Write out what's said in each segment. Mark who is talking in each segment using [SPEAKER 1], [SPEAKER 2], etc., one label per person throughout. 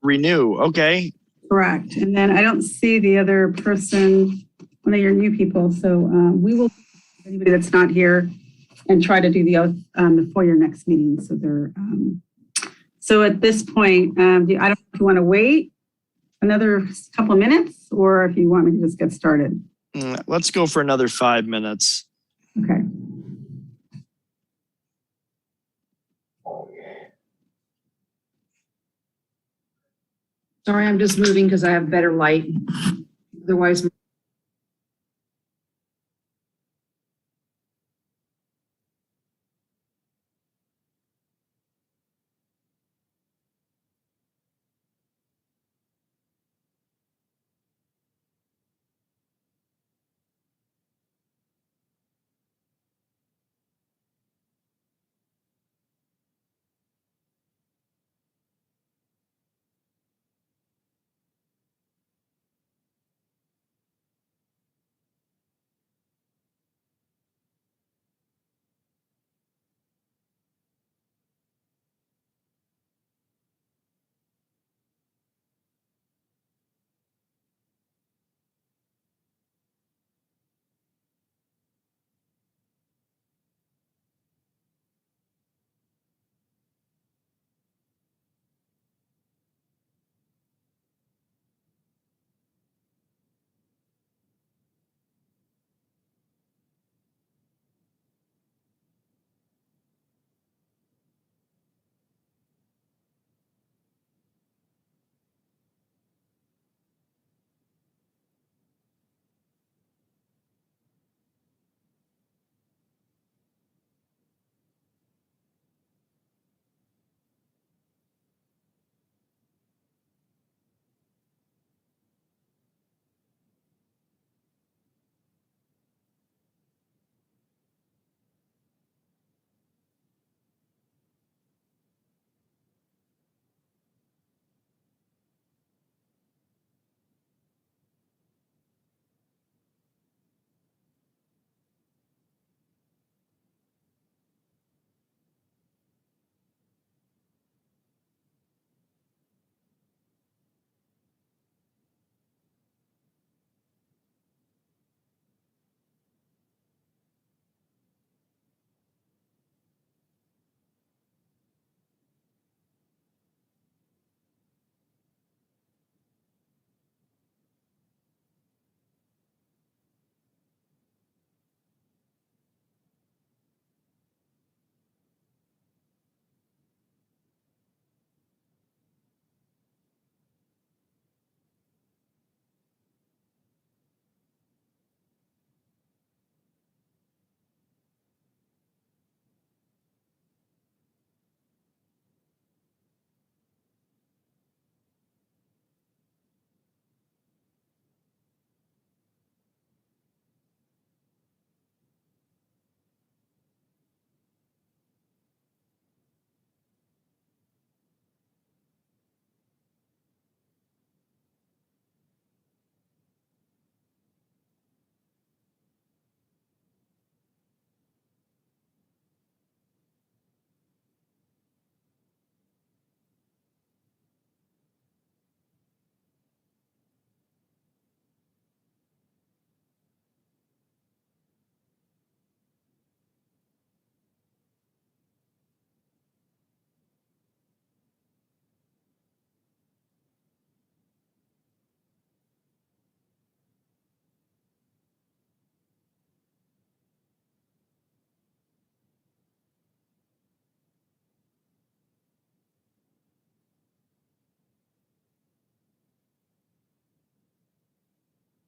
[SPEAKER 1] Renew. Okay.
[SPEAKER 2] Correct. And then I don't see the other person, one of your new people. So we will, anybody that's not here, and try to do the oath before your next meeting. So they're, so at this point, I don't know if you want to wait another couple of minutes or if you want me to just get started.
[SPEAKER 1] Let's go for another 5 minutes.
[SPEAKER 2] Okay.
[SPEAKER 3] Sorry, I'm just moving because I have better light. Otherwise,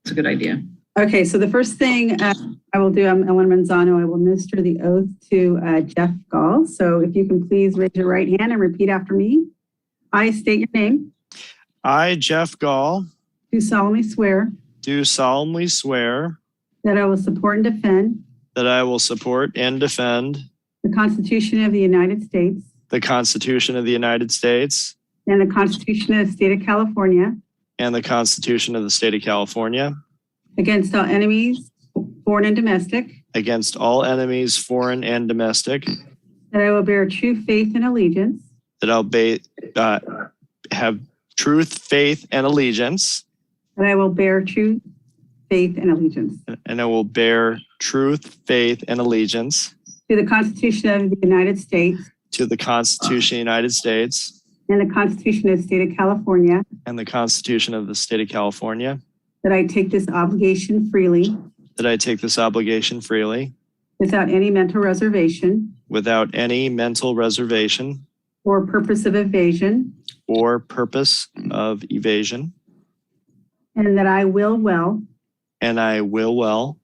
[SPEAKER 3] it's a good idea.
[SPEAKER 2] Okay, so the first thing I will do, I'm Ellen Manzano. I will administer the oath to Jeff Gall. So if you can please raise your right hand and repeat after me. I state your name.
[SPEAKER 1] I, Jeff Gall,
[SPEAKER 2] Do solemnly swear
[SPEAKER 1] do solemnly swear
[SPEAKER 2] that I will support and defend
[SPEAKER 1] that I will support and defend
[SPEAKER 2] the Constitution of the United States
[SPEAKER 1] the Constitution of the United States
[SPEAKER 2] and the Constitution of the State of California
[SPEAKER 1] and the Constitution of the State of California
[SPEAKER 2] against all enemies, foreign and domestic,
[SPEAKER 1] against all enemies, foreign and domestic,
[SPEAKER 2] that I will bear true faith and allegiance
[SPEAKER 1] that I'll have truth, faith, and allegiance.
[SPEAKER 2] that I will bear true faith and allegiance
[SPEAKER 1] And I will bear truth, faith, and allegiance
[SPEAKER 2] to the Constitution of the United States
[SPEAKER 1] to the Constitution of the United States
[SPEAKER 2] and the Constitution of the State of California,
[SPEAKER 1] and the Constitution of the State of California,
[SPEAKER 2] that I take this obligation freely
[SPEAKER 1] that I take this obligation freely
[SPEAKER 2] without any mental reservation
[SPEAKER 1] without any mental reservation
[SPEAKER 2] or purpose of evasion,
[SPEAKER 1] or purpose of evasion,
[SPEAKER 2] and that I will well
[SPEAKER 1] and I will well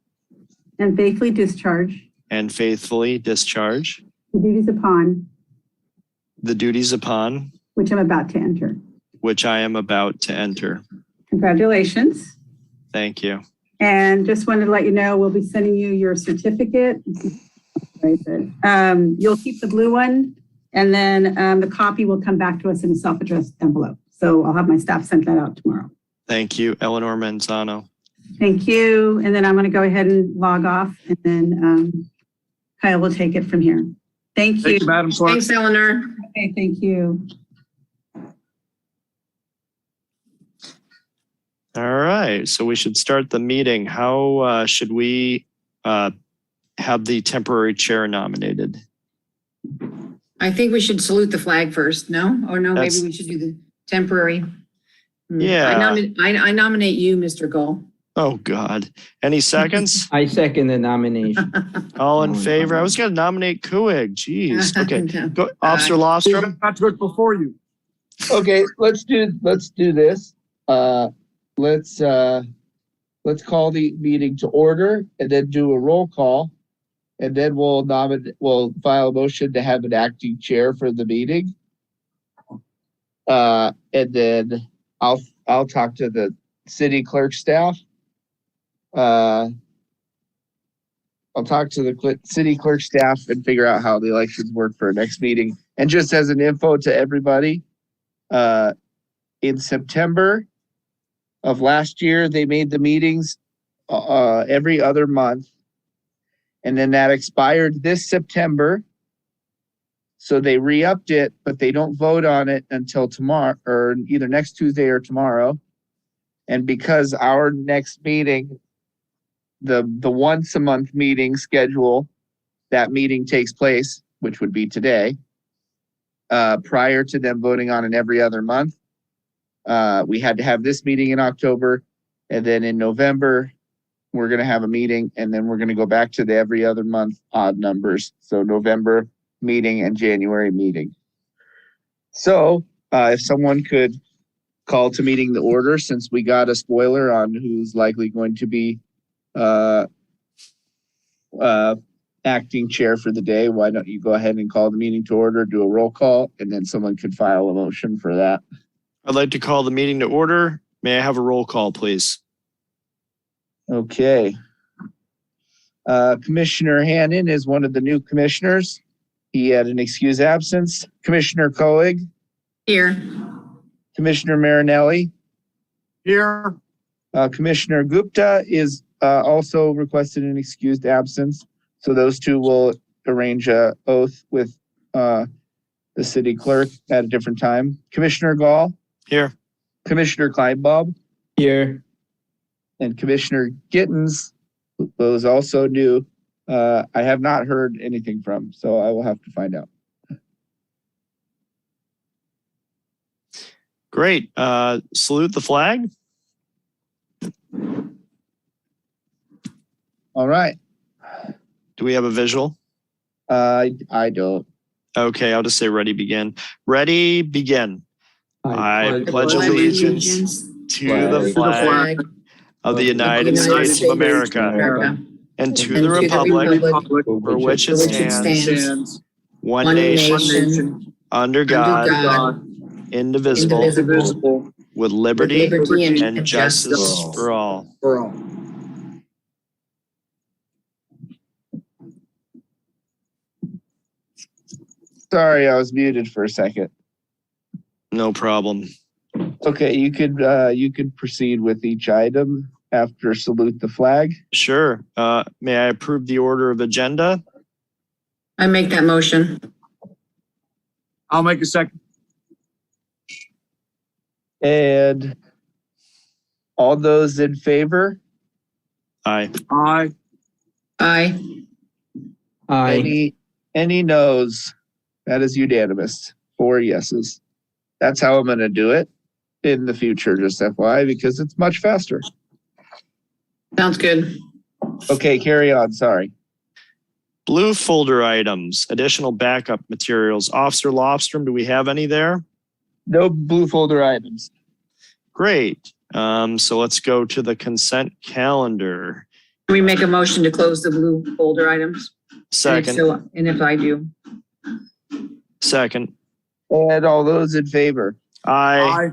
[SPEAKER 2] and faithfully discharge
[SPEAKER 1] and faithfully discharge
[SPEAKER 2] the duties upon
[SPEAKER 1] the duties upon
[SPEAKER 2] which I'm about to enter.
[SPEAKER 1] which I am about to enter.
[SPEAKER 2] Congratulations.
[SPEAKER 1] Thank you.
[SPEAKER 2] And just wanted to let you know, we'll be sending you your certificate. You'll keep the blue one, and then the copy will come back to us in a self-addressed envelope. So I'll have my staff send that out tomorrow.
[SPEAKER 1] Thank you, Eleanor Manzano.
[SPEAKER 2] Thank you. And then I'm going to go ahead and log off, and then Kyle will take it from here. Thank you.
[SPEAKER 4] Thank you, Madam Clerk.
[SPEAKER 3] Thanks, Eleanor.
[SPEAKER 2] Okay, thank you.
[SPEAKER 1] All right, so we should start the meeting. How should we have the temporary chair nominated?
[SPEAKER 3] I think we should salute the flag first, no? Or no, maybe
[SPEAKER 1] That's-
[SPEAKER 3] we should do the temporary.
[SPEAKER 1] Yeah.
[SPEAKER 3] I nominate you, Mr. Gull.
[SPEAKER 1] Oh, God. Any seconds?
[SPEAKER 5] I second the nomination.
[SPEAKER 1] All in favor? I was going to nominate Kuig. Jeez. Okay. Go, Officer Lofstrom.
[SPEAKER 4] Not to it before you.
[SPEAKER 6] Okay, let's do this. Let's call the meeting to order and then do a roll call. And then we'll file a motion to have an acting chair for the meeting. And then I'll talk to the city clerk staff. I'll talk to the city clerk staff and figure out how the elections work for our next meeting. And just as an info to everybody, in September of last year, they made the meetings every other month. And then that expired this September. So they re-upped it, but they don't vote on it until tomorrow, or either next Tuesday or tomorrow. And because our next meeting, the once a month meeting schedule, that meeting takes place, which would be today, prior to them voting on it every other month. We had to have this meeting in October, and then in November, we're going to have a meeting, and then we're going to go back to the every other month odd numbers. So November meeting and January meeting. So if someone could call to meeting the order, since we got a spoiler on who's likely going to be acting chair for the day, why don't you go ahead and call the meeting to order, do a roll call, and then someone could file a motion for that.
[SPEAKER 1] I'd like to call the meeting to order. May I have a roll call, please?
[SPEAKER 6] Okay. Commissioner Hannon is one of the new commissioners. He had an excused absence. Commissioner Koenig,
[SPEAKER 3] Here.
[SPEAKER 6] Commissioner Marinelli,
[SPEAKER 4] Here.
[SPEAKER 6] Commissioner Gupta is also requested an excused absence. So those two will arrange a oath with the city clerk at a different time. Commissioner Gall,
[SPEAKER 1] Here.
[SPEAKER 6] Commissioner Kleinbob,
[SPEAKER 5] Here.
[SPEAKER 6] and Commissioner Gittens, who is also new. I have not heard anything from, so I will have to find out.
[SPEAKER 1] Great. Salute the flag.
[SPEAKER 6] All right.
[SPEAKER 1] Do we have a visual?
[SPEAKER 6] I don't.
[SPEAKER 1] Okay, I'll just say ready, begin. Ready, begin. I pledge allegiance to the flag of the United States of America and to the republic for which it stands, one nation, under God, indivisible, with liberty and justice for all.
[SPEAKER 6] Sorry, I was muted for a second.
[SPEAKER 1] No problem.
[SPEAKER 6] Okay, you could proceed with each item after salute the flag.
[SPEAKER 1] Sure. May I approve the order of agenda?
[SPEAKER 3] I make that motion.
[SPEAKER 4] I'll make a second.
[SPEAKER 6] And all those in favor?
[SPEAKER 1] Aye.
[SPEAKER 4] Aye.
[SPEAKER 3] Aye.
[SPEAKER 5] Aye.
[SPEAKER 6] Any noes? That is unanimous. 4 yeses. That's how I'm going to do it in the future, just FYI, because it's much faster.
[SPEAKER 3] Sounds good.
[SPEAKER 6] Okay, carry on. Sorry.
[SPEAKER 1] Blue folder items, additional backup materials. Officer Lofstrom, do we have any there?
[SPEAKER 6] No blue folder items.
[SPEAKER 1] Great. So let's go to the consent calendar.
[SPEAKER 3] Can we make a motion to close the blue folder items?
[SPEAKER 1] Second.
[SPEAKER 3] And if I do.
[SPEAKER 1] Second.
[SPEAKER 6] And all those in favor?
[SPEAKER 1] Aye.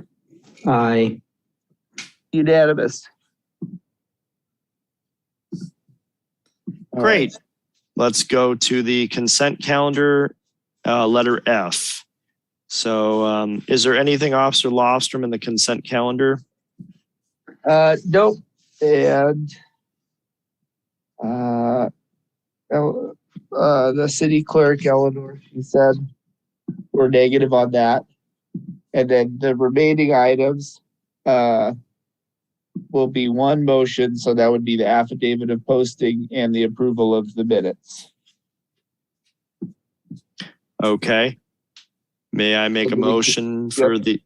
[SPEAKER 4] Aye.
[SPEAKER 5] Aye.
[SPEAKER 6] Unanimous. All
[SPEAKER 1] Great.
[SPEAKER 6] right.
[SPEAKER 1] Let's go to the consent calendar, letter F. So is there anything, Officer Lofstrom, in the consent calendar?
[SPEAKER 6] Nope. And the city clerk, Eleanor, she said we're negative on that. And then the remaining items will be one motion. So that would be the affidavit of posting and the approval of the minutes.
[SPEAKER 1] Okay. May I make a motion for the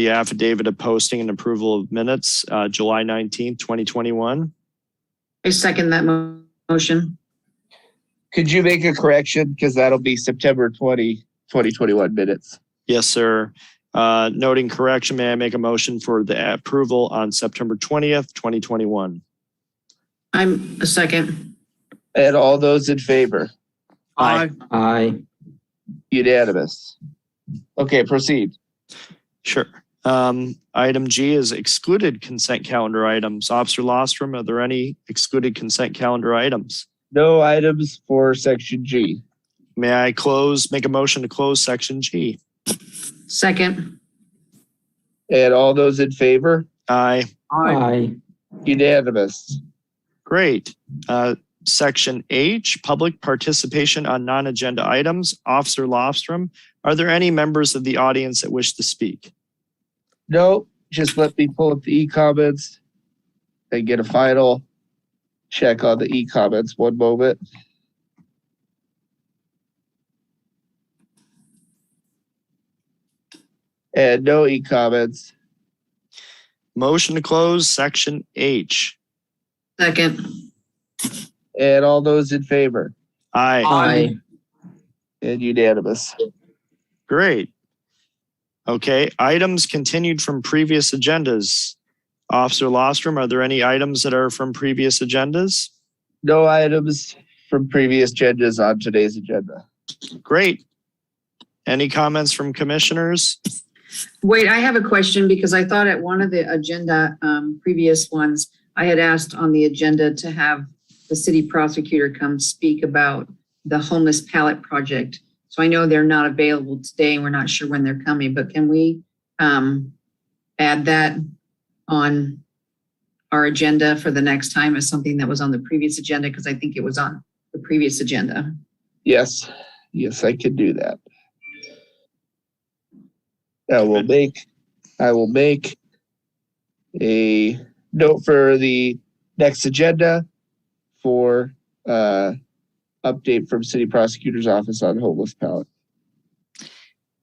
[SPEAKER 1] affidavit of posting and approval of minutes, July 19th, 2021?
[SPEAKER 3] I second that motion.
[SPEAKER 6] Could you make a correction? Because that'll be September 2021 minutes.
[SPEAKER 1] Yes, sir. Noting correction, may I make a motion for the approval on September 20th, 2021?
[SPEAKER 3] I'm a second.
[SPEAKER 6] And all those in favor?
[SPEAKER 4] Aye.
[SPEAKER 5] Aye.
[SPEAKER 6] Unanimous. Okay, proceed.
[SPEAKER 1] Sure. Item G is excluded consent calendar items. Officer Lostrom, are there any excluded consent calendar items?
[SPEAKER 6] No items for section G.
[SPEAKER 1] May I make a motion to close section G?
[SPEAKER 3] Second.
[SPEAKER 6] And all those in favor?
[SPEAKER 1] Aye.
[SPEAKER 4] Aye.
[SPEAKER 5] Aye.
[SPEAKER 6] Unanimous.
[SPEAKER 1] Great. Section H, public participation on non-agenda items. Officer Lofstrom, are there any members of the audience that wish to speak?
[SPEAKER 6] No, just let me pull up the e-comments and get a final check on the e-comments. One moment. And no e-comments.
[SPEAKER 1] Motion to close section H.
[SPEAKER 3] Second.
[SPEAKER 6] And all those in favor?
[SPEAKER 1] Aye.
[SPEAKER 5] Aye.
[SPEAKER 6] And unanimous.
[SPEAKER 1] Great. Okay, items continued from previous agendas. Officer Lostrom, are there any items that are from previous agendas?
[SPEAKER 6] No items from previous agendas on today's agenda.
[SPEAKER 1] Great. Any comments from commissioners?
[SPEAKER 3] Wait, I have a question because I thought at one of the agenda, previous ones, I had asked on the agenda to have the city prosecutor come speak about the homeless pallet project. So I know they're not available today and we're not sure when they're coming, but can we add that on our agenda for the next time as something that was on the previous agenda? Because I think it was on the previous agenda.
[SPEAKER 6] Yes, I could do that. I will make a note for the next agenda for update from city prosecutor's office on homeless pallet.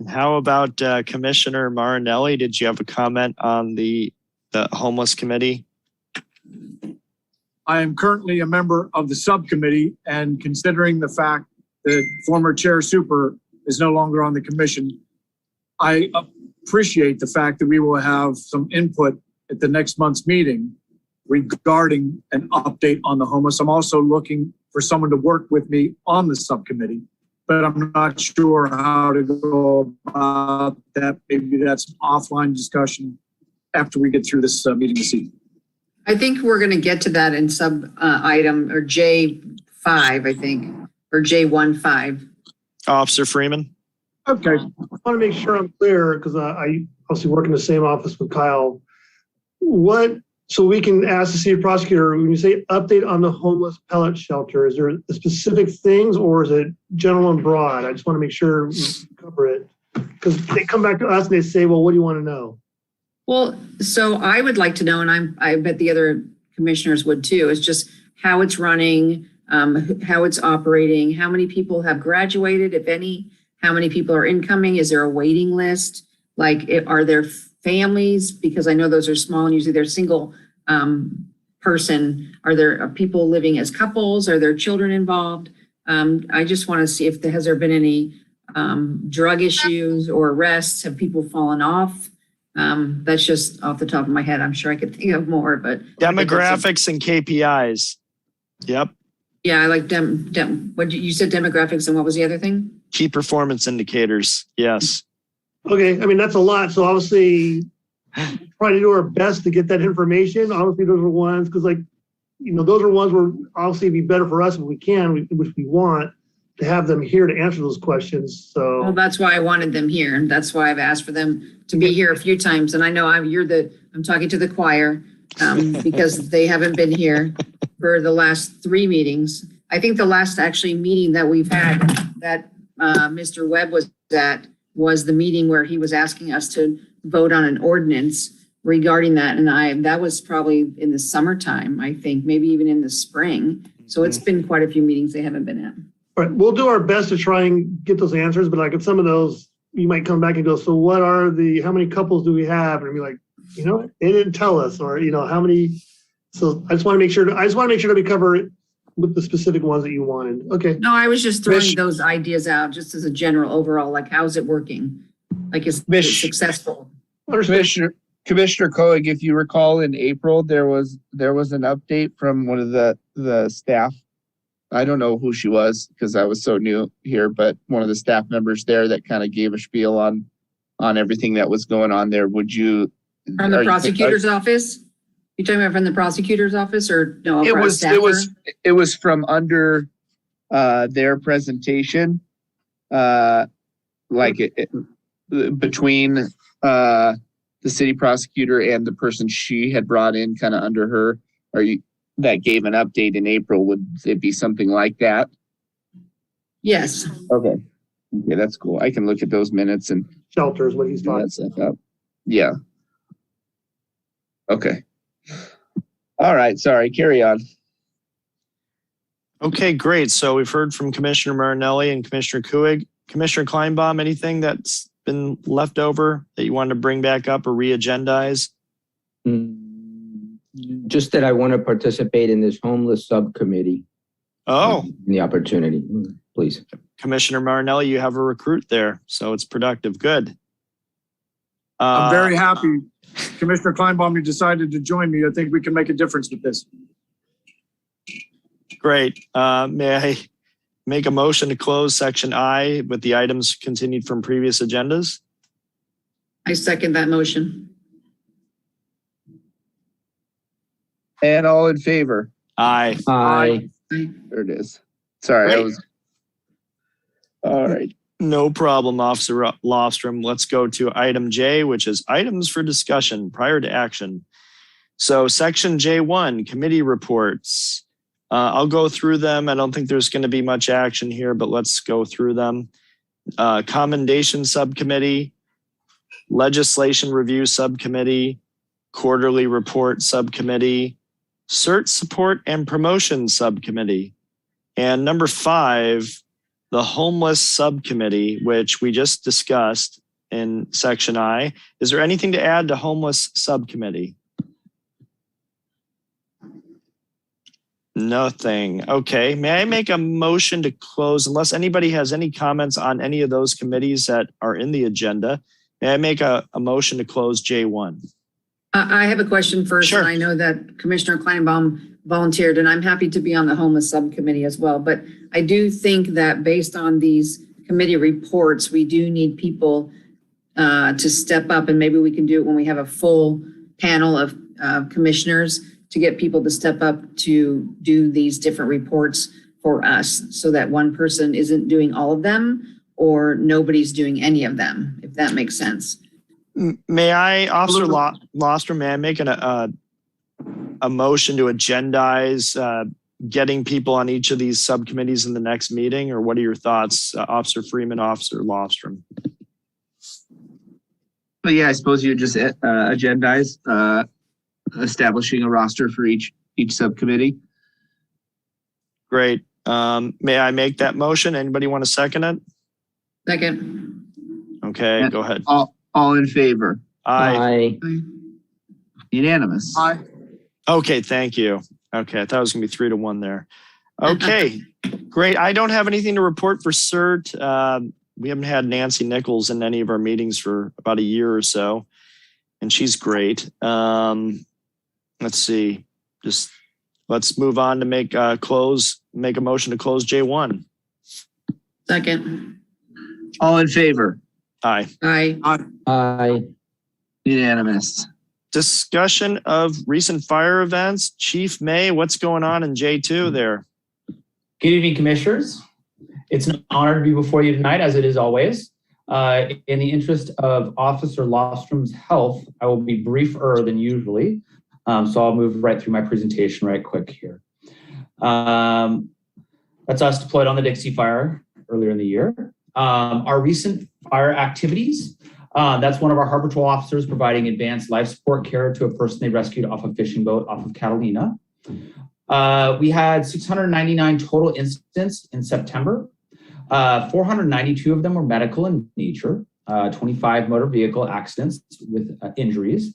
[SPEAKER 1] How about Commissioner Marinelli? Did you have a comment on the homeless committee?
[SPEAKER 4] I am currently a member of the subcommittee, and considering the fact that former Chair Super is no longer on the commission, I appreciate the fact that we will have some input at the next month's meeting regarding an update on the homeless. I'm also looking for someone to work with me on the subcommittee, but I'm not sure how to go about that. Maybe that's an offline discussion after we get through this meeting this evening.
[SPEAKER 3] I think we're going to get to that in sub item or J5, I think, or J15.
[SPEAKER 1] Officer Freeman?
[SPEAKER 7] Okay, I want to make sure I'm clear because I obviously work in the same office with Kyle. So we can ask the city prosecutor, when you say update on the homeless pellet shelter, is there specific things or is it general and broad? I just want to make sure we cover it because they come back to us and they say, well, what do you want to know?
[SPEAKER 3] Well, so I would like to know, and I bet the other commissioners would too, is just how it's running, how it's operating, how many people have graduated, if any, how many people are incoming, is there a waiting list? Like, are there families? Because I know those are small and usually they're single person. Are there people living as couples? Are there children involved? I just want to see if has there been any drug issues or arrests? Have people fallen off? That's just off the top of my head. I'm sure I could think of more, but
[SPEAKER 1] Demographics and KPIs. Yep.
[SPEAKER 3] yeah, I like what you said, demographics, and what was the other thing?
[SPEAKER 1] Key performance indicators. Yes.
[SPEAKER 7] Okay, I mean, that's a lot. So obviously, try to do our best to get that information. Obviously, those are ones, because like, those are ones where obviously it'd be better for us if we can, which we want, to have them here to answer those questions. So
[SPEAKER 3] Well, that's why I wanted them here. And that's why I've asked for them to be here a few times. And I know I'm talking to the choir because they haven't been here for the last 3 meetings. I think the last actually meeting that we've had that Mr. Webb was at was the meeting where he was asking us to vote on an ordinance regarding that. And that was probably in the summertime, I think, maybe even in the spring. So it's been quite a few meetings they haven't been at.
[SPEAKER 7] all right, we'll do our best to try and get those answers, but like if some of those, you might come back and go, so how many couples do we have? And be like, they didn't tell us, or, how many. So I just want to make sure that we cover it with the specific ones that you wanted. Okay.
[SPEAKER 3] No, I was just throwing those ideas out just as a general overall, like, how's it working? Like, is it successful?
[SPEAKER 6] Commissioner Koenig, if you recall, in April, there was an update from one of the staff. I don't know who she was because I was so new here, but one of the staff members there that kind of gave a spiel on everything that was going on there. Would you?
[SPEAKER 3] From the prosecutor's office? You talking about from the prosecutor's office or no?
[SPEAKER 6] It was from under their presentation, between the city prosecutor and the person she had brought in kind of under her. That gave an update in April? Would it be something like that?
[SPEAKER 3] Yes.
[SPEAKER 6] Okay, that's cool. I can look at those minutes and
[SPEAKER 7] Shelters, what he's talking
[SPEAKER 6] about. Yeah. Okay. All right. Sorry. Carry on.
[SPEAKER 1] Okay, great. So we've heard from Commissioner Marinelli and Commissioner Kuig. Commissioner Kleinbaum, anything that's been left over that you wanted to bring back up or re-agendize?
[SPEAKER 5] Just that I want to participate in this homeless subcommittee.
[SPEAKER 1] Oh.
[SPEAKER 5] The opportunity, please.
[SPEAKER 1] Commissioner Marinelli, you have a recruit there, so it's productive. Good.
[SPEAKER 4] I'm very happy. Commissioner Kleinbaum, you decided to join me. I think we can make a difference with this.
[SPEAKER 1] Great. May I make a motion to close section I with the items continued from previous agendas?
[SPEAKER 3] I second that motion.
[SPEAKER 6] And all in favor?
[SPEAKER 1] Aye.
[SPEAKER 5] Aye.
[SPEAKER 6] There it is. Sorry, all right.
[SPEAKER 1] No problem, Officer Lofstrom. Let's go to item J, which is items for discussion prior to action. So section J1, committee reports. I'll go through them. I don't think there's going to be much action here, but let's go through them. Commendation Subcommittee, Legislation Review Subcommittee, Quarterly Report Subcommittee, CERT Support and Promotion Subcommittee, and number 5, the Homeless Subcommittee, which we just discussed in section I. Is there anything to add to Homeless Subcommittee? Nothing. Okay. May I make a motion to close, unless anybody has any comments on any of those committees that are in the agenda? May I make a motion to close J1?
[SPEAKER 3] I have a question first.
[SPEAKER 1] Sure.
[SPEAKER 3] And I know that Commissioner Kleinbaum volunteered, and I'm happy to be on the homeless subcommittee as well. But I do think that based on these committee reports, we do need people to step up, and maybe we can do it when we have a full panel of commissioners to get people to step up to do these different reports for us so that one person isn't doing all of them or nobody's doing any of them, if that makes sense.
[SPEAKER 1] May I, Officer Lostrom, may I make a motion to agendize getting people on each of these subcommittees in the next meeting? Or what are your thoughts, Officer Freeman, Officer Lostrom?
[SPEAKER 6] But yeah, I suppose you just agendize establishing a roster for each subcommittee.
[SPEAKER 1] Great. May I make that motion? Anybody want to second it?
[SPEAKER 3] Second.
[SPEAKER 1] Okay,
[SPEAKER 6] And
[SPEAKER 1] go ahead.
[SPEAKER 6] All in favor?
[SPEAKER 1] Aye.
[SPEAKER 6] Unanimous.
[SPEAKER 4] Aye.
[SPEAKER 1] Okay, thank you. Okay, I thought it was gonna be 3-1 there. Okay, great. I don't have anything to report for CERT. We haven't had Nancy Nichols in any of our meetings for about a year or so, and she's great. Let's see. Just let's move on to make a motion to close J1.
[SPEAKER 3] Second.
[SPEAKER 6] All in favor?
[SPEAKER 1] Aye.
[SPEAKER 3] Aye.
[SPEAKER 5] Aye.
[SPEAKER 6] Unanimous.
[SPEAKER 1] Discussion of recent fire events. Chief May, what's going on in J2 there?
[SPEAKER 8] Good evening, commissioners. It's an honor to be before you tonight, as it is always. In the interest of Officer Lostrom's health, I will be briefer than usually. So I'll move right through my presentation right quick here. That's us deployed on the Dixie Fire earlier in the year. Our recent fire activities, that's one of our Harbor Patrol officers providing advanced life support care to a person they rescued off a fishing boat off of Catalina. We had 699 total incidents in September. 492 of them were medical in nature, 25 motor vehicle accidents with injuries.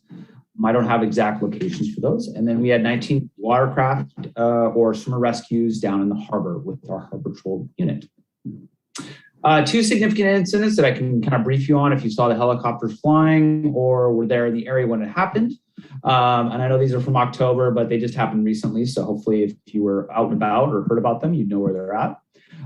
[SPEAKER 8] I don't have exact locations for those. And then we had 19 watercraft or swimmer rescues down in the harbor with our Harbor Patrol unit. Two significant incidents that I can kind of brief you on if you saw the helicopters flying or were there in the area when it happened. And I know these are from October, but they just happened recently. So hopefully if you were out and about or heard about them, you'd know where they're at.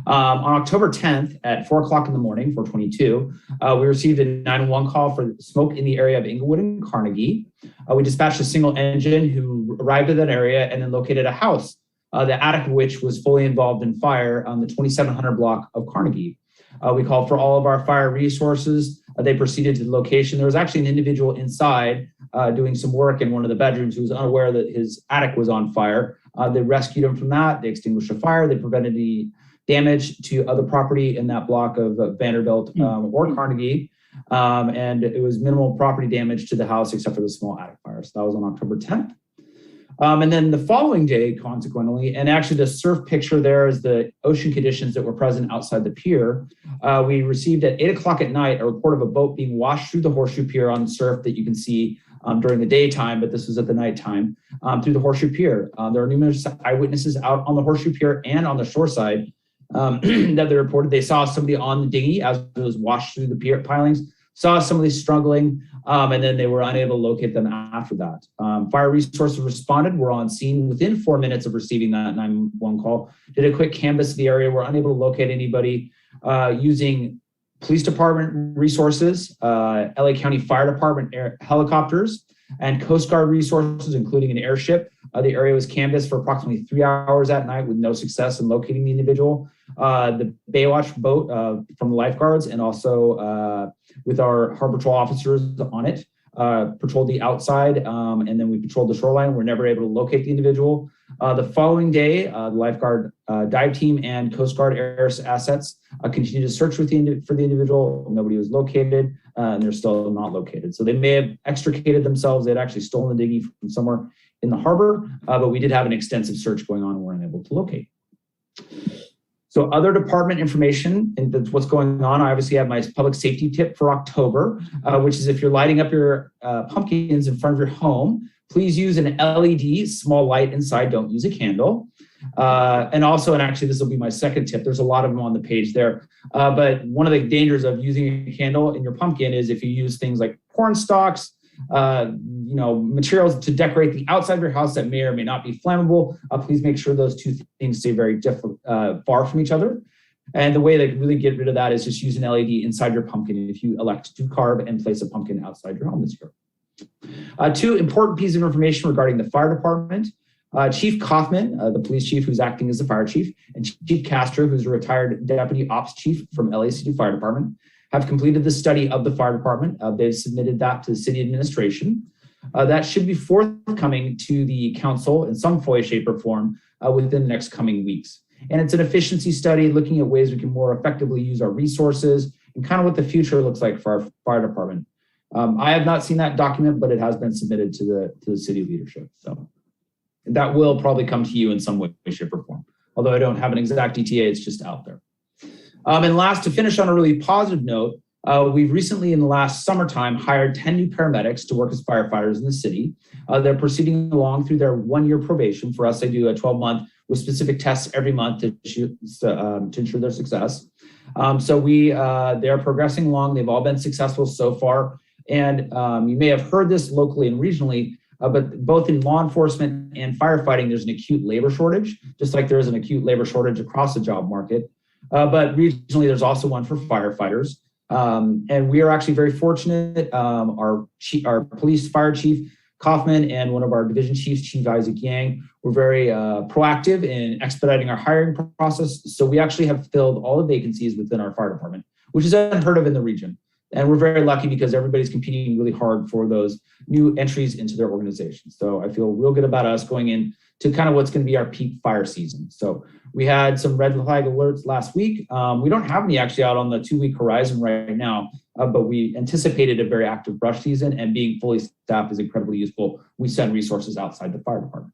[SPEAKER 8] On October 10th at 4:00 in the morning, 4:22, we received a 911 call for smoke in the area of Inglewood and Carnegie. We dispatched a single engine who arrived at that area and then located a house, the attic of which was fully involved in fire on the 2700 block of Carnegie. We called for all of our fire resources. They proceeded to the location. There was actually an individual inside doing some work in one of the bedrooms who was unaware that his attic was on fire. They rescued him from that. They extinguished the fire. They prevented the damage to other property in that block of Vanderbilt or Carnegie. And it was minimal property damage to the house except for the small attic fire. So that was on October 10th. And then the following day, consequently, and actually the surf picture there is the ocean conditions that were present outside the pier. We received at 8:00 at night a report of a boat being washed through the Horseshoe Pier on the surf that you can see during the daytime, but this was at the nighttime through the Horseshoe Pier. There are numerous eyewitnesses out on the Horseshoe Pier and on the shore side that they reported they saw somebody on the dinghy as it was washed through the pier pilings, saw somebody struggling, and then they were unable to locate them after that. Fire resources responded, were on scene within 4 minutes of receiving that 911 call, did a quick canvass of the area, were unable to locate anybody using police department resources, LA County Fire Department helicopters, and Coast Guard resources, including an airship. The area was canvassed for approximately 3 hours at night with no success in locating the individual. The Baywatch boat from the lifeguards and also with our Harbor Patrol officers on it patrolled the outside and then we patrolled the shoreline. We're never able to locate the individual. The following day, the lifeguard dive team and Coast Guard air assets continued to search for the individual. Nobody was located and they're still not located. So they may have extricated themselves. They'd actually stolen the dinghy from somewhere in the harbor, but we did have an extensive search going on and weren't able to locate. So other department information, and that's what's going on. I obviously have my public safety tip for October, which is if you're lighting up your pumpkins in front of your home, please use an LED small light inside, don't use a candle. And also, and actually this will be my second tip, there's a lot of them on the page there, but one of the dangers of using a candle in your pumpkin is if you use things like corn stalks, materials to decorate the outside of your house that may or may not be flammable. Please make sure those two things stay very far from each other. And the way to really get rid of that is just use an LED inside your pumpkin if you elect to carve and place a pumpkin outside your home this year. Two important pieces of information regarding the fire department. Chief Kaufman, the police chief who's acting as the fire chief, and Chief Castro, who's a retired deputy ops chief from LA City Fire Department, have completed the study of the fire department. They've submitted that to the city administration. That should be forthcoming to the council in some way, shape, or form within the next coming weeks. And it's an efficiency study looking at ways we can more effectively use our resources and kind of what the future looks like for our fire department. I have not seen that document, but it has been submitted to the city leadership. So that will probably come to you in some way, shape, or form. Although I don't have an exact ETA, it's just out there. And last, to finish on a really positive note, we've recently, in the last summertime, hired 10 new paramedics to work as firefighters in the city. They're proceeding along through their 1-year probation. For us, they do a 12-month with specific tests every month to ensure their success. So they're progressing along. They've all been successful so far. And you may have heard this locally and regionally, but both in law enforcement and firefighting, there's an acute labor shortage, just like there is an acute labor shortage across the job market. But regionally, there's also one for firefighters. And we are actually very fortunate. Our police fire chief, Kaufman, and one of our division chiefs, Chief Isaac Yang, were very proactive in expediting our hiring process. So we actually have filled all the vacancies within our fire department, which is unheard of in the region. And we're very lucky because everybody's competing really hard for those new entries into their organization. So I feel real good about us going into kind of what's going to be our peak fire season. So we had some red flag alerts last week. We don't have any actually out on the 2-week horizon right now, but we anticipated a very active brush season, and being fully staffed is incredibly useful. We send resources outside the fire department.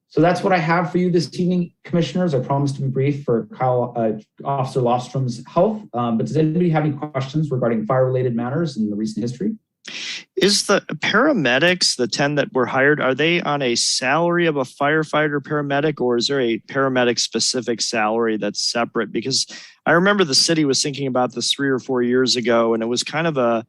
[SPEAKER 8] So that's what I have for you this evening, commissioners. I promised to be brief for Officer Lostrom's health, but does anybody have any questions regarding fire-related matters in the recent history?
[SPEAKER 1] Is the paramedics, the 10 that were hired, are they on a salary of a firefighter paramedic, or is there a paramedic specific salary that's separate? Because I remember the city was thinking about this 3 or 4 years ago, and it was kind of a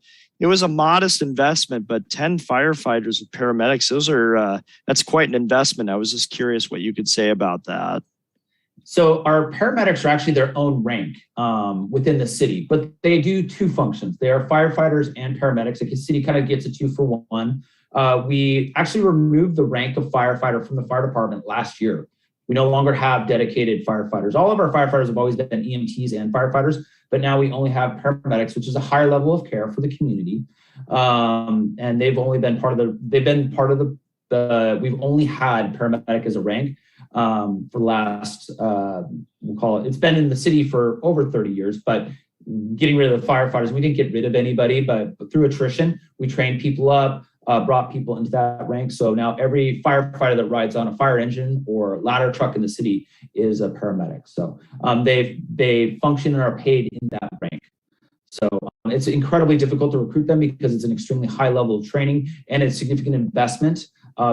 [SPEAKER 1] modest investment, but 10 firefighters with paramedics, that's quite an investment. I was just curious what you could say about that.
[SPEAKER 8] So our paramedics are actually their own rank within the city, but they do 2 functions. They are firefighters and paramedics. The city kind of gets a 2-for-1. We actually removed the rank of firefighter from the fire department last year. We no longer have dedicated firefighters. All of our firefighters have always been EMTs and firefighters, but now we only have paramedics, which is a higher level of care for the community. And they've only been we've only had paramedic as a rank for the last, it's been in the city for over 30 years, but getting rid of the firefighters, we didn't get rid of anybody, but through attrition, we trained people up, brought people into that rank. So now every firefighter that rides on a fire engine or ladder truck in the city is a paramedic. So they function and are paid in that rank. So it's incredibly difficult to recruit them because it's an extremely high level of training and it's significant investment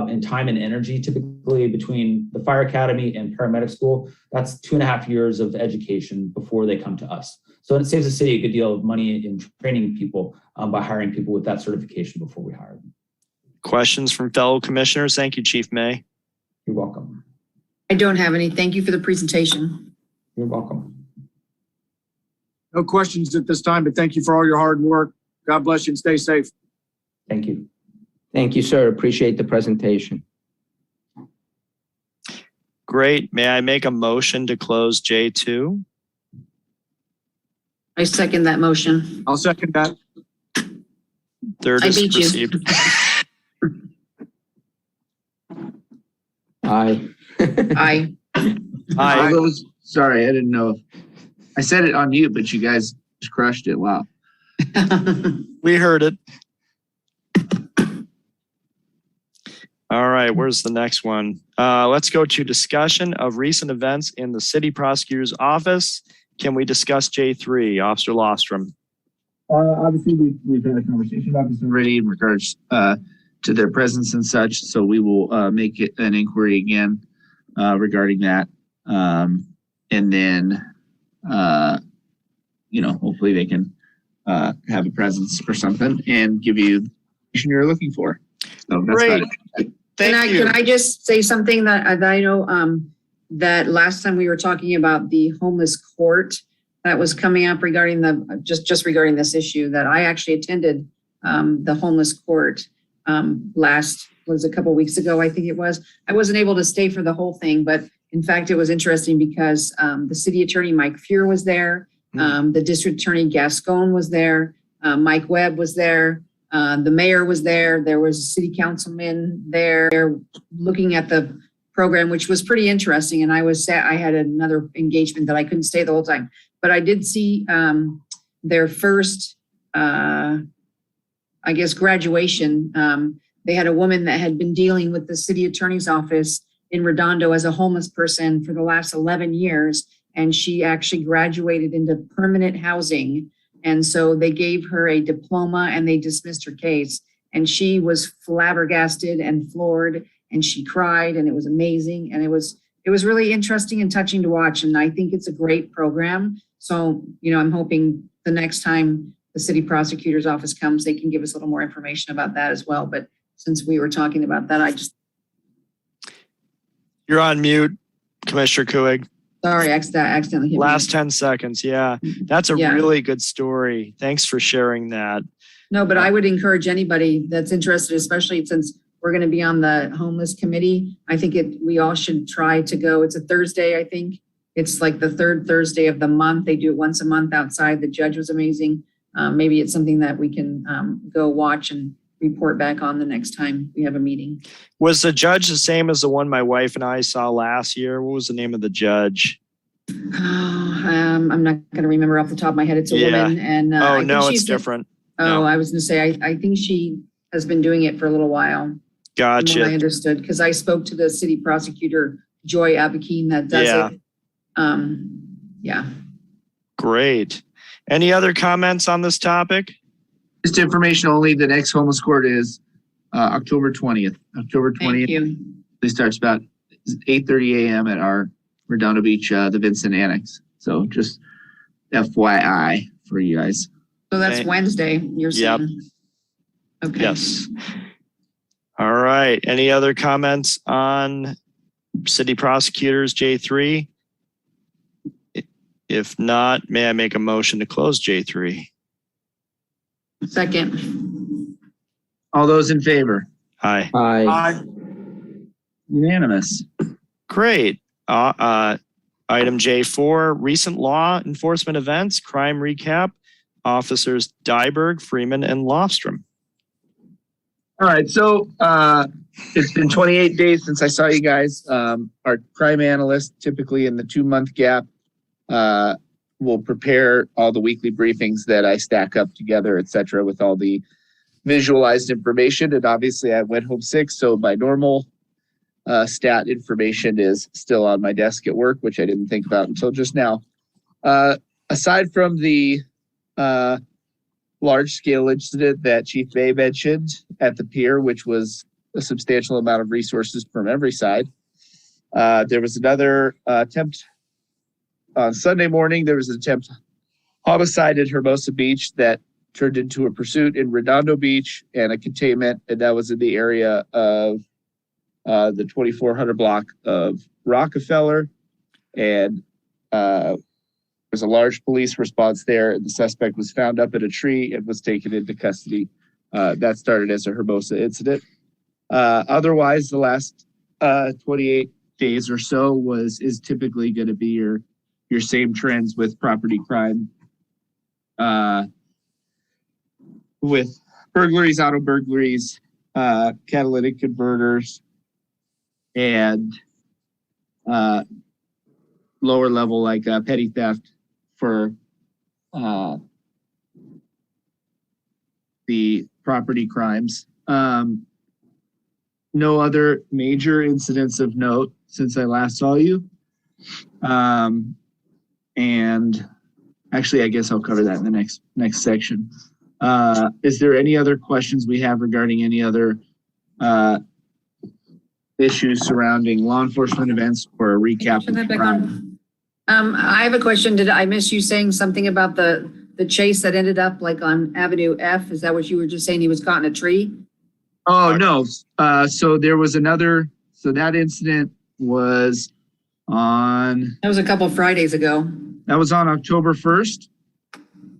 [SPEAKER 8] in time and energy, typically between the fire academy and paramedic school. That's 2.5 years of education before they come to us. So it saves the city a good deal of money in training people by hiring people with that certification before we hire them.
[SPEAKER 1] Questions from fellow commissioners? Thank you, Chief May.
[SPEAKER 8] You're welcome.
[SPEAKER 3] I don't have any. Thank you for the presentation.
[SPEAKER 8] You're welcome.
[SPEAKER 4] No questions at this time, but thank you for all your hard work. God bless you and stay safe.
[SPEAKER 8] Thank you.
[SPEAKER 5] Thank you, sir. Appreciate the presentation.
[SPEAKER 1] Great. May I make a motion to close J2?
[SPEAKER 3] I second that motion.
[SPEAKER 4] I'll second that.
[SPEAKER 1] Third
[SPEAKER 3] I
[SPEAKER 1] is
[SPEAKER 3] beat you.
[SPEAKER 1] received.
[SPEAKER 5] Aye.
[SPEAKER 3] Aye.
[SPEAKER 1] Aye.
[SPEAKER 6] Sorry, I didn't know. I said it on mute, but you guys just crushed it. Wow.
[SPEAKER 1] We heard it. All right, where's the next one? Let's go to discussion of recent events in the city prosecutor's office. Can we discuss J3, Officer Lostrom?
[SPEAKER 6] Obviously, we've had a conversation about this already in regards to their presence and such. So we will make it an inquiry again regarding that. And then, hopefully they can have a presence for something and give you the information you're looking for. So that's
[SPEAKER 1] Great. Thank you.
[SPEAKER 3] Can I just say something that I know that last time we were talking about the homeless court that was coming up regarding just regarding this issue, that I actually attended the homeless court was a couple of weeks ago, I think it was. I wasn't able to stay for the whole thing, but in fact, it was interesting because the city attorney, Mike Fuhr, was there. The district attorney, Gascon, was there. Mike Webb was there. The mayor was there. There was a city councilman there looking at the program, which was pretty interesting. And I had another engagement that I couldn't stay the whole time, but I did see their first I guess, graduation. They had a woman that had been dealing with the city attorney's office in Redondo as a homeless person for the last 11 years. And she actually graduated into permanent housing. And so they gave her a diploma and they dismissed her case. And she was flabbergasted and floored, and she cried, and it was amazing. And it was really interesting and touching to watch. And I think it's a great program. So, I'm hoping the next time the city prosecutor's office comes, they can give us a little more information about that as well. But since we were talking about that,
[SPEAKER 1] You're on mute, Commissioner Kuig.
[SPEAKER 3] sorry, accidentally hit
[SPEAKER 1] Last
[SPEAKER 3] me.
[SPEAKER 1] 10 seconds. Yeah, that's a
[SPEAKER 3] Yeah.
[SPEAKER 1] really good story. Thanks for sharing that.
[SPEAKER 3] No, but I would encourage anybody that's interested, especially since we're going to be on the homeless committee. I think we all should try to go. It's a Thursday, I think. It's like the third Thursday of the month. They do it once a month outside. The judge was amazing. Maybe it's something that we can go watch and report back on the next time we have a meeting.
[SPEAKER 1] Was the judge the same as the one my wife and I saw last year? What was the name of the judge?
[SPEAKER 3] I'm not going to remember off the top of my head. It's a woman. And
[SPEAKER 1] Oh,
[SPEAKER 3] I think
[SPEAKER 1] no, it's
[SPEAKER 3] she's
[SPEAKER 1] different.
[SPEAKER 3] Oh,
[SPEAKER 1] No.
[SPEAKER 3] I was going to say, I think she has been doing it for a little while. From what I
[SPEAKER 1] Gotcha.
[SPEAKER 3] understood, because I spoke to the city prosecutor, Joy Abakine, that does
[SPEAKER 1] Yeah.
[SPEAKER 3] it. Yeah.
[SPEAKER 1] Great. Any other comments on this topic?
[SPEAKER 6] Just information only. The next homeless court is October 20th. October
[SPEAKER 3] Thank
[SPEAKER 6] 20th.
[SPEAKER 3] you.
[SPEAKER 6] It starts about 8:30 a.m. at our Redondo Beach, the Vincent Annex. So just FYI for you guys.
[SPEAKER 3] So that's
[SPEAKER 1] Okay.
[SPEAKER 3] Wednesday, you're
[SPEAKER 1] Yep.
[SPEAKER 3] saying? Okay.
[SPEAKER 1] Yes. All right. Any other comments on city prosecutors J3? If not, may I make a motion to close J3?
[SPEAKER 3] Second.
[SPEAKER 6] All those in favor?
[SPEAKER 1] Aye.
[SPEAKER 5] Aye.
[SPEAKER 6] Unanimous.
[SPEAKER 1] Great. Item J4, recent law enforcement events, crime recap, Officers Dyberg, Freeman, and Lofstrom.
[SPEAKER 6] All right, so it's been 28 days since I saw you guys. Our crime analyst, typically in the 2-month gap, will prepare all the weekly briefings that I stack up together, et cetera, with all the visualized information. And obviously I went home sick, so my normal stat information is still on my desk at work, which I didn't think about until just now. Aside from the large-scale incident that Chief Bay mentioned at the pier, which was a substantial amount of resources from every side, there was another attempt on Sunday morning. There was an attempt homicide at Hermosa Beach that turned into a pursuit in Redondo Beach and a containment, and that was in the area of the 2400 block of Rockefeller. And there's a large police response there, and the suspect was found up in a tree and was taken into custody. That started as a Hermosa incident. Otherwise, the last 28 days or so is typically going to be your same trends with property crime, with burglaries, auto burglaries, catalytic converters, and lower level like petty theft for the property crimes. No other major incidents of note since I last saw you. And actually, I guess I'll cover that in the next section. Is there any other questions we have regarding any other issues surrounding law enforcement events or a recap?
[SPEAKER 3] Turn that back on. I have a question. Did I miss you saying something about the chase that ended up like on Avenue F? Is that what you were just saying? He was caught in a tree?
[SPEAKER 6] Oh, no. So there was another, so that incident was on,
[SPEAKER 3] That was a couple Fridays ago.
[SPEAKER 6] that was on October 1st.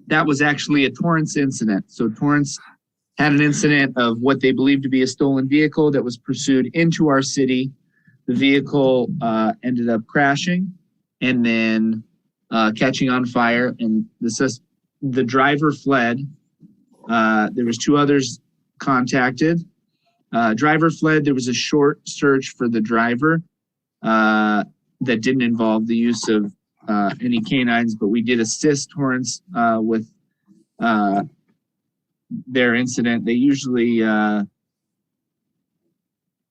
[SPEAKER 6] That was actually a Torrance incident. So Torrance had an incident of what they believed to be a stolen vehicle that was pursued into our city. The vehicle ended up crashing and then catching on fire, and the driver fled. There was 2 others contacted. Driver fled. There was a short search for the driver that didn't involve the use of any canines, but we did assist Torrance with their incident. They usually have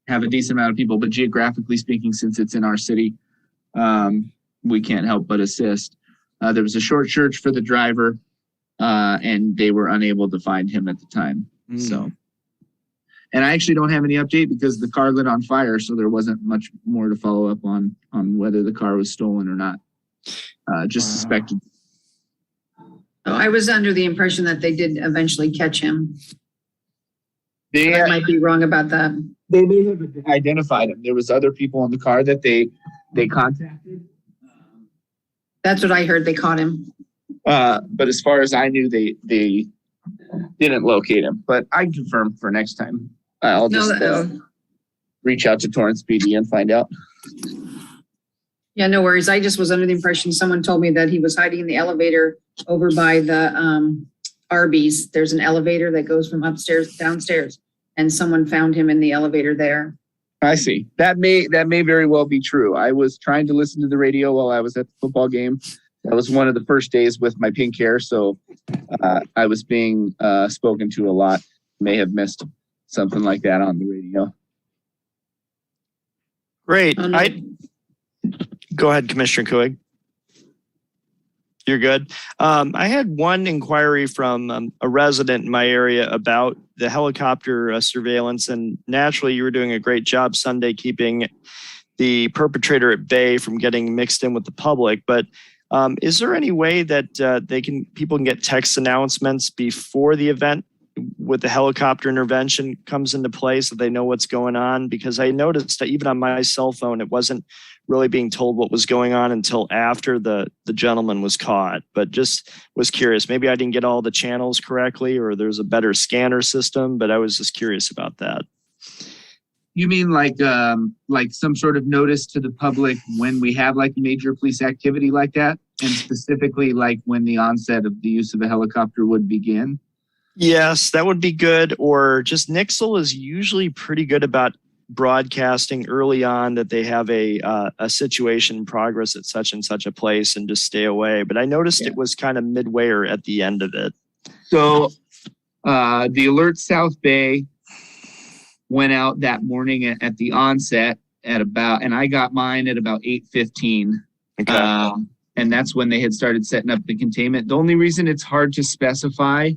[SPEAKER 6] a decent amount of people, but geographically speaking, since it's in our city, we can't help but assist. There was a short search for the driver, and they were unable to find him at the time. So, and I actually don't have any update because the car lit on fire, so there wasn't much more to follow up on whether the car was stolen or not. Just suspected.
[SPEAKER 3] I was under the impression that they did eventually catch him.
[SPEAKER 6] They
[SPEAKER 3] I might be wrong about that.
[SPEAKER 6] They may have identified him. There was other people in the car that they contacted.
[SPEAKER 3] That's what I heard. They caught him.
[SPEAKER 6] But as far as I knew, they didn't locate him. But I confirm for next time. I'll just reach out to Torrance PD and find out.
[SPEAKER 3] Yeah, no worries. I just was under the impression someone told me that he was hiding in the elevator over by the Arby's. There's an elevator that goes from upstairs to downstairs, and someone found him in the elevator there.
[SPEAKER 6] I see. That may very well be true. I was trying to listen to the radio while I was at the football game. That was one of the first days with my pink hair, so I was being spoken to a lot. May have missed something like that on the radio.
[SPEAKER 1] Great. Go ahead, Commissioner Kuig. You're good. I had one inquiry from a resident in my area about the helicopter surveillance, and naturally you were doing a great job Sunday keeping the perpetrator at bay from getting mixed in with the public. But is there any way that people can get text announcements before the event with the helicopter intervention comes into play so they know what's going on? Because I noticed that even on my cell phone, it wasn't really being told what was going on until after the gentleman was caught. But just was curious, maybe I didn't get all the channels correctly, or there's a better scanner system, but I was just curious about that.
[SPEAKER 6] You mean like some sort of notice to the public when we have like major police activity like that, and specifically like when the onset of the use of a helicopter would begin?
[SPEAKER 1] Yes, that would be good. Or just Nixle is usually pretty good about broadcasting early on that they have a situation in progress at such and such a place and just stay away. But I noticed it was kind of midway or at the end of it. So the Alert South Bay went out that morning at the onset at about, and I got mine at about 8:15. Okay. And that's when they had started setting up the containment. The only reason it's hard to specify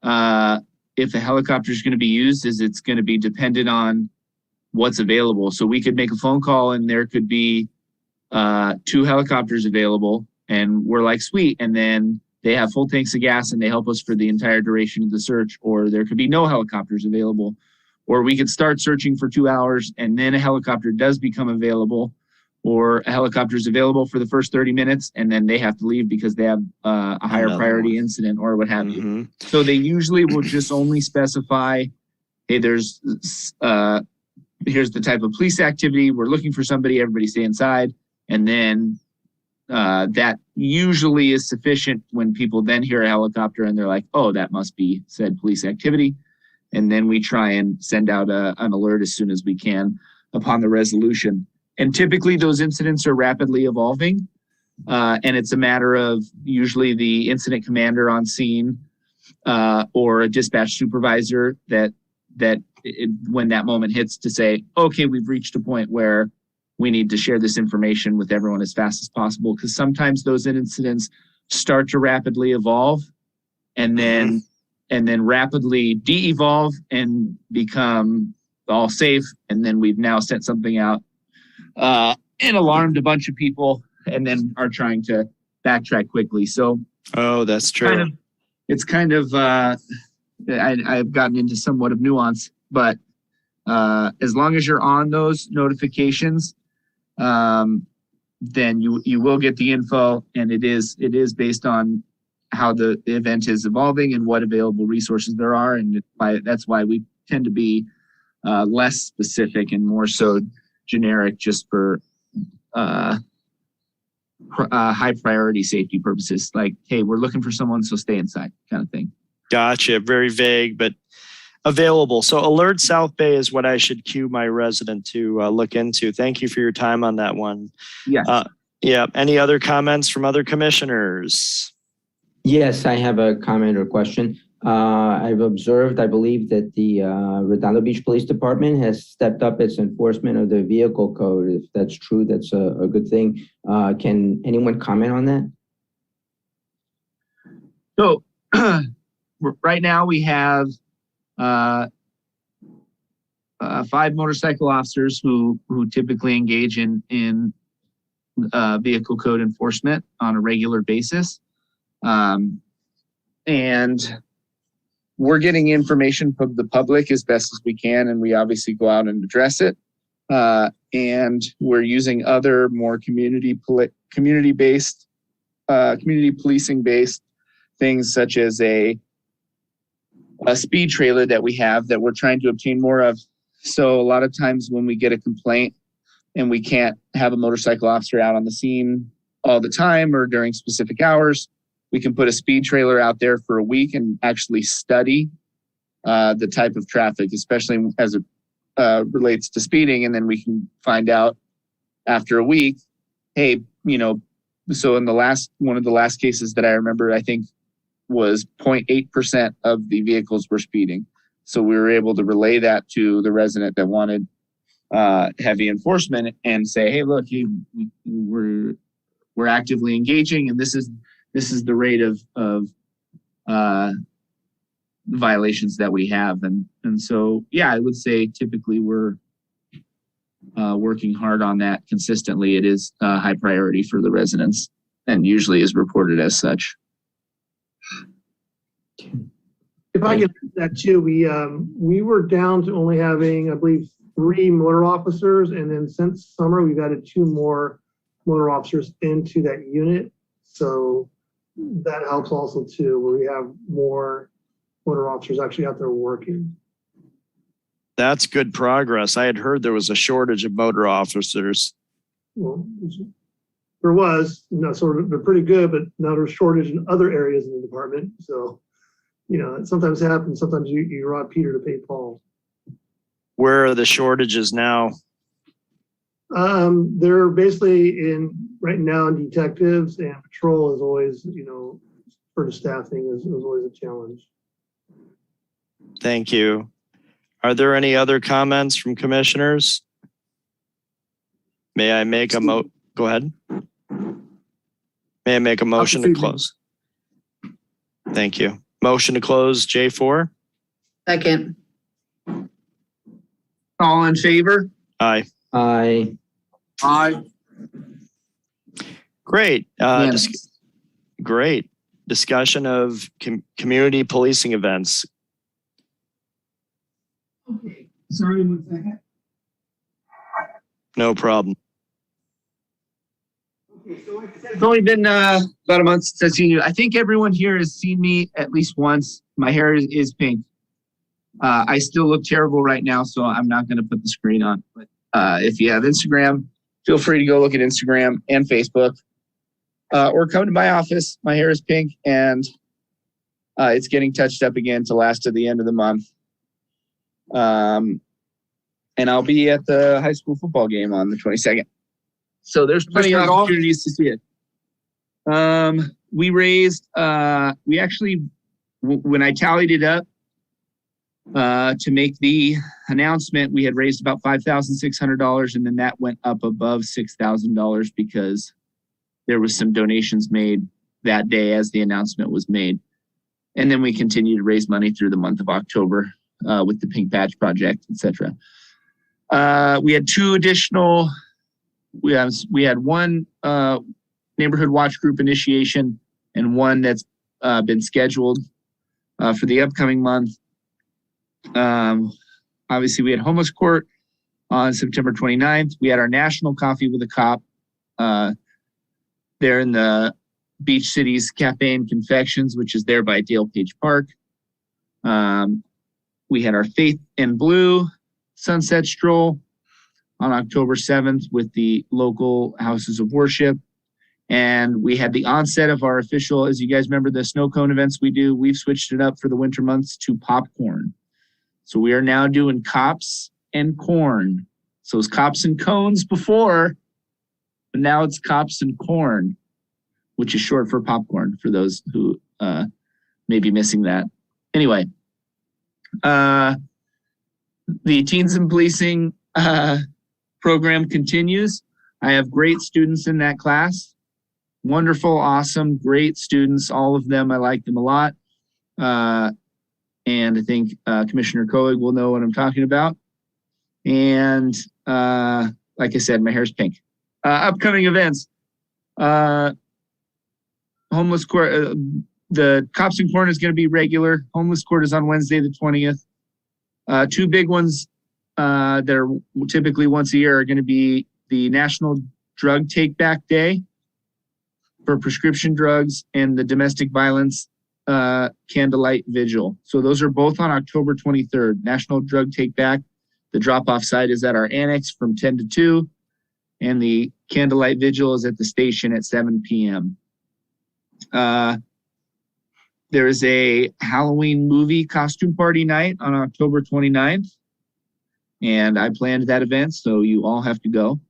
[SPEAKER 1] if a helicopter is going to be used is it's going to be dependent on what's available. So we could make a phone call and there could be 2 helicopters available, and we're like, sweet. And then they have full tanks of gas and they help us for the entire duration of the search. Or there could be no helicopters available. Or we could start searching for 2 hours and then a helicopter does become available, or a helicopter is available for the first 30 minutes and then they have to leave because they have a higher priority incident or what have you. So they usually will just only specify, hey, here's the type of police activity. We're looking for somebody, everybody stay inside. And then that usually is sufficient when people then hear a helicopter and they're like, oh, that must be said police activity. And then we try and send out an alert as soon as we can upon the resolution. And typically those incidents are rapidly evolving. And it's a matter of usually the incident commander on scene or a dispatch supervisor that when that moment hits to say, okay, we've reached a point where we need to share this information with everyone as fast as possible. Because sometimes those incidents start to rapidly evolve and then rapidly de-evolve and become all safe. And then we've now sent something out and alarmed a bunch of people and then are trying to backtrack quickly. So, oh, that's true.
[SPEAKER 6] It's kind of I've gotten into somewhat of nuance, but as long as you're on those notifications, then you will get the info, and it is based on how the event is evolving and what available resources there are, and that's why we tend to be less specific and more so generic, just for high priority safety purposes. Like, hey, we're looking for someone, so stay inside, kind of thing.
[SPEAKER 1] Gotcha. Very vague, but available. So Alert South Bay is what I should cue my resident to look into. Thank you for your time on that one.
[SPEAKER 6] Yeah.
[SPEAKER 1] Yeah. Any other comments from other commissioners?
[SPEAKER 5] Yes, I have a comment or question. I've observed, I believe that the Redondo Beach Police Department has stepped up its enforcement of the vehicle code. If that's true, that's a good thing. Can anyone comment on that?
[SPEAKER 6] So right now we have 5 motorcycle officers who typically engage in vehicle code enforcement on a regular basis. And we're getting information from the public as best as we can, and we obviously go out and address it. And we're using other more community policing based things, such as a speed trailer that we have that we're trying to obtain more of. So a lot of times when we get a complaint and we can't have a motorcycle officer out on the scene all the time or during specific hours, we can put a speed trailer out there for a week and actually study the type of traffic, especially as it relates to speeding. And then we can find out after a week, hey, so in one of the last cases that I remember, I think was 0.8% of the vehicles were speeding. So we were able to relay that to the resident that wanted heavy enforcement and say, hey, look, we're actively engaging, and this is the rate of violations that we have. And so, yeah, I would say typically we're working hard on that consistently. It is a high priority for the residents and usually is reported as such.
[SPEAKER 7] If I could add that too, we were down to only having, I believe, 3 motor officers, and then since summer we've added 2 more motor officers into that unit. So that helps also too, where we have more motor officers actually out there working.
[SPEAKER 1] That's good progress. I had heard there was a shortage of motor officers.
[SPEAKER 7] Well, there was, sort of, they're pretty good, but now there's shortage in other areas in the department. So, it sometimes happens. Sometimes you rob Peter to pay Paul.
[SPEAKER 1] Where are the shortages now?
[SPEAKER 7] They're basically right now in detectives, and patrol is always, for the staffing is always a challenge.
[SPEAKER 1] Thank you. Are there any other comments from commissioners? May I make go ahead. May I make a motion to close? Thank you. Motion to close J4?
[SPEAKER 3] Second.
[SPEAKER 6] All in favor?
[SPEAKER 1] Aye.
[SPEAKER 5] Aye.
[SPEAKER 4] Aye.
[SPEAKER 1] Great. Great. Discussion of community policing events.
[SPEAKER 7] Okay. Sorry, 1 second.
[SPEAKER 1] No problem.
[SPEAKER 6] It's only been about a month since I've seen you. I think everyone here has seen me at least once. My hair is pink. I still look terrible right now, so I'm not going to put the screen on. But if you have Instagram, feel free to go look at Instagram and Facebook, or come to my office. My hair is pink, and it's getting touched up again to last to the end of the month. And I'll be at the high school football game on the 22nd. So there's plenty of opportunities to see it. We raised, we actually, when I tallied it up to make the announcement, we had raised about $5,600, and then that went up above $6,000 because there was some donations made that day as the announcement was made. And then we continued to raise money through the month of October with the Pink Patch Project, etc. We had 2 additional. We had 1 neighborhood watch group initiation and 1 that's been scheduled for the upcoming month. Obviously, we had homeless court on September 29th. We had our national coffee with a cop there in the Beach Cities Cafe and Confections, which is there by Dale Page Park. We had our Faith in Blue Sunset Stroll on October 7th with the local houses of worship. And we had the onset of our official, as you guys remember, the snow cone events we do. We've switched it up for the winter months to popcorn. So we are now doing cops and corn. So it's cops and cones before, but now it's cops and corn, which is short for popcorn for those who may be missing that. anyway, the Teens in Policing program continues. I have great students in that class. Wonderful, awesome, great students. All of them, I like them a lot. And I think Commissioner Coig will know what I'm talking about. And like I said, my hair's pink. Upcoming events. Homeless court, the Cops and Corn is going to be regular. Homeless court is on Wednesday, the 20th. Two big ones that are typically once a year are going to be the National Drug Take Back Day for prescription drugs and the Domestic Violence Candlelight Vigil. So those are both on October 23rd. National Drug Take Back. The drop-off site is at our annex from 10 to 2. And the Candlelight Vigil is at the station at 7 p.m. There is a Halloween movie costume party night on October 29th. And I planned that event, so you all have to go.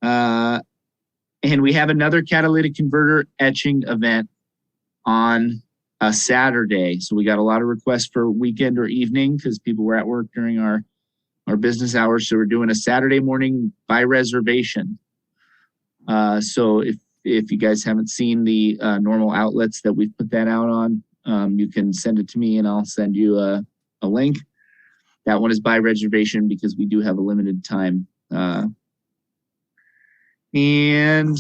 [SPEAKER 6] And we have another catalytic converter etching event on a Saturday. So we got a lot of requests for weekend or evening because people were at work during our business hours. So we're doing a Saturday morning by reservation. So if you guys haven't seen the normal outlets that we've put that out on, you can send it to me and I'll send you a link. That one is by reservation because we do have a limited time. And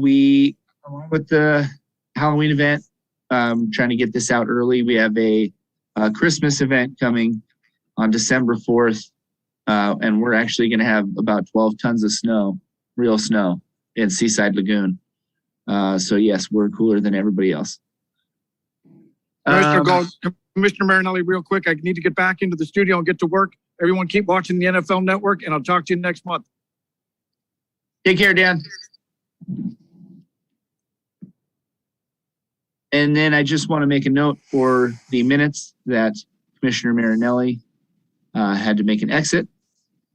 [SPEAKER 6] we, along with the Halloween event, trying to get this out early. We have a Christmas event coming on December 4th. And we're actually going to have about 12 tons of snow, real snow in Seaside Lagoon. So yes, we're cooler than everybody else.
[SPEAKER 4] Commissioner Marinelli, real quick, I need to get back into the studio and get to work. Everyone keep watching the NFL Network, and I'll talk to you next month.
[SPEAKER 6] Take care, Dan. And then I just want to make a note for the minutes that Commissioner Marinelli had to make an exit.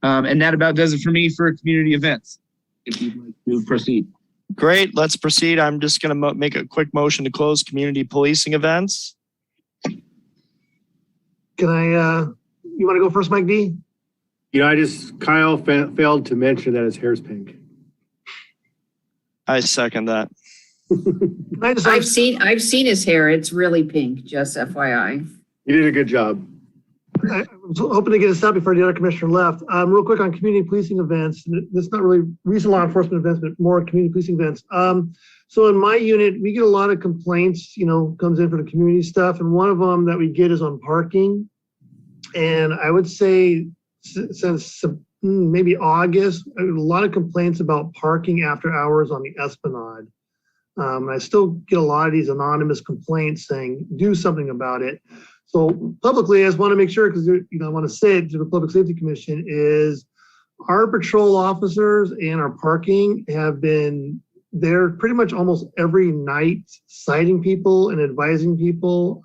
[SPEAKER 6] And that about does it for me for community events. If you'd like to proceed.
[SPEAKER 1] Great, let's proceed. I'm just going to make a quick motion to close community policing events.
[SPEAKER 7] Can you want to go first, Mike D?
[SPEAKER 9] Kyle failed to mention that his hair's pink.
[SPEAKER 1] I second that.
[SPEAKER 3] I've seen his hair. It's really pink, just FYI.
[SPEAKER 9] You did a good job.
[SPEAKER 7] I was hoping to get us out before the other commissioner left. Real quick on community policing events. This is not really recent law enforcement events, but more community policing events. So in my unit, we get a lot of complaints, comes in for the community stuff. And one of them that we get is on parking. And I would say since maybe August, a lot of complaints about parking after hours on the Esplanade. I still get a lot of these anonymous complaints saying, do something about it. So publicly, I just want to make sure, because I want to say it to the Public Safety Commission, is our patrol officers and our parking have been there pretty much almost every night, citing people and advising people.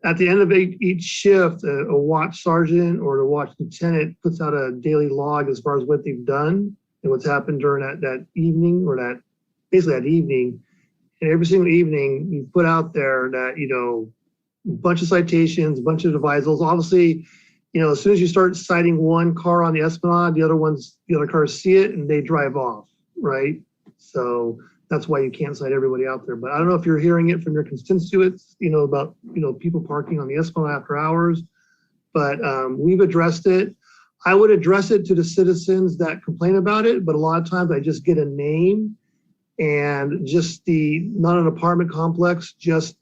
[SPEAKER 7] At the end of each shift, a watch sergeant or a watch lieutenant puts out a daily log as far as what they've done and what's happened during that evening or that evening. And every single evening, you put out there that, a bunch of citations, a bunch of advisals. Obviously, as soon as you start citing one car on the Esplanade, the other cars see it and they drive off, right? So that's why you can't cite everybody out there. But I don't know if you're hearing it from your constituents, about, people parking on the Esplanade after hours, but we've addressed it. I would address it to the citizens that complain about it, but a lot of times I just get a name and just not an apartment complex, just,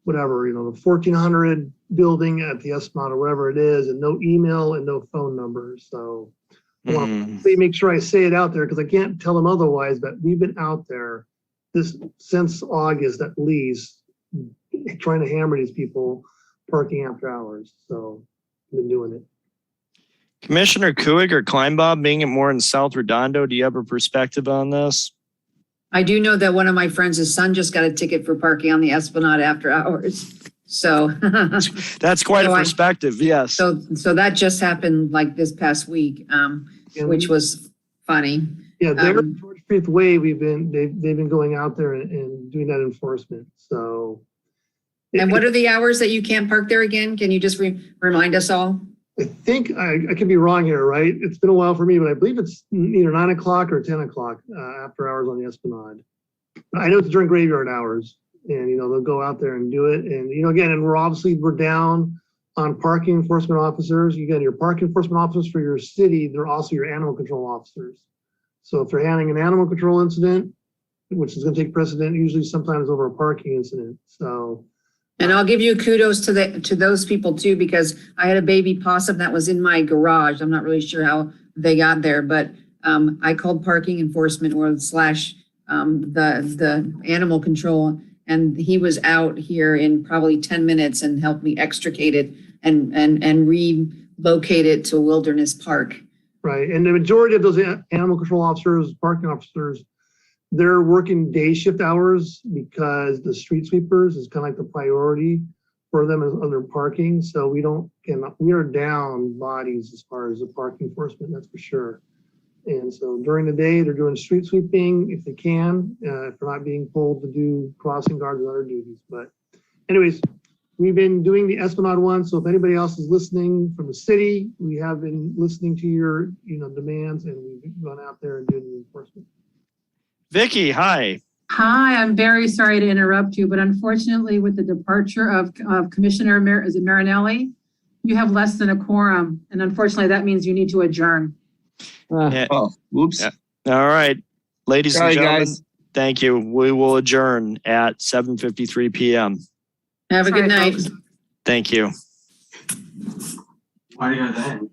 [SPEAKER 7] whatever, the 1400 building at the Esplanade or wherever it is, and no email and no phone number. So I want to make sure I say it out there because I can't tell them otherwise, but we've been out there since August at least trying to hammer these people parking after hours. So I've been doing it.
[SPEAKER 1] Commissioner Kuig or Kleinbob, being it more in South Redondo, do you have a perspective on this?
[SPEAKER 3] I do know that one of my friends, his son just got a ticket for parking on the Esplanade after hours. So
[SPEAKER 1] that's quite a perspective. Yes.
[SPEAKER 3] So that just happened like this past week, which was funny.
[SPEAKER 7] Yeah, they're
[SPEAKER 3] Um,
[SPEAKER 7] George Fifth Way. They've been going out there and doing that enforcement. So.
[SPEAKER 3] And what are the hours that you can't park there again? Can you just remind us all?
[SPEAKER 7] I think I could be wrong here, right? It's been a while for me, but I believe it's either 9 o'clock or 10 o'clock after hours on the Esplanade. I know it's during graveyard hours, and they'll go out there and do it. And again, and we're down on parking enforcement officers. Again, your parking enforcement officers for your city, they're also your animal control officers. So if they're handling an animal control incident, which is going to take precedent, usually sometimes over a parking incident. So.
[SPEAKER 3] And I'll give you kudos to those people too, because I had a baby possum that was in my garage. I'm not really sure how they got there, but I called parking enforcement / the animal control, and he was out here in probably 10 minutes and helped me extricate it and relocate it to Wilderness Park.
[SPEAKER 7] Right, and the majority of those animal control officers, parking officers, they're working day shift hours because the street sweepers is kind of like the priority for them as other parking. So we are down bodies as far as the parking enforcement, that's for sure. And so during the day, they're doing street sweeping if they can, if they're not being pulled to do crossing guards and other duties. But anyways, we've been doing the Esplanade one. So if anybody else is listening from the city, we have been listening to your demands, and we've gone out there and doing the enforcement.
[SPEAKER 1] Vicky, hi.
[SPEAKER 10] Hi, I'm very sorry to interrupt you, but unfortunately with the departure of Commissioner Marinelli, you have less than a quorum. And unfortunately that means you need to adjourn.
[SPEAKER 1] Yeah.
[SPEAKER 6] Oh, whoops.
[SPEAKER 1] Yeah. All right. Ladies
[SPEAKER 6] Sorry,
[SPEAKER 1] and gentlemen,
[SPEAKER 6] guys.
[SPEAKER 1] thank you. We will adjourn at 7:53 p.m.
[SPEAKER 3] Have a good
[SPEAKER 10] Sorry,
[SPEAKER 3] night.
[SPEAKER 10] folks.
[SPEAKER 1] Thank you.
[SPEAKER 11] Why do you have that?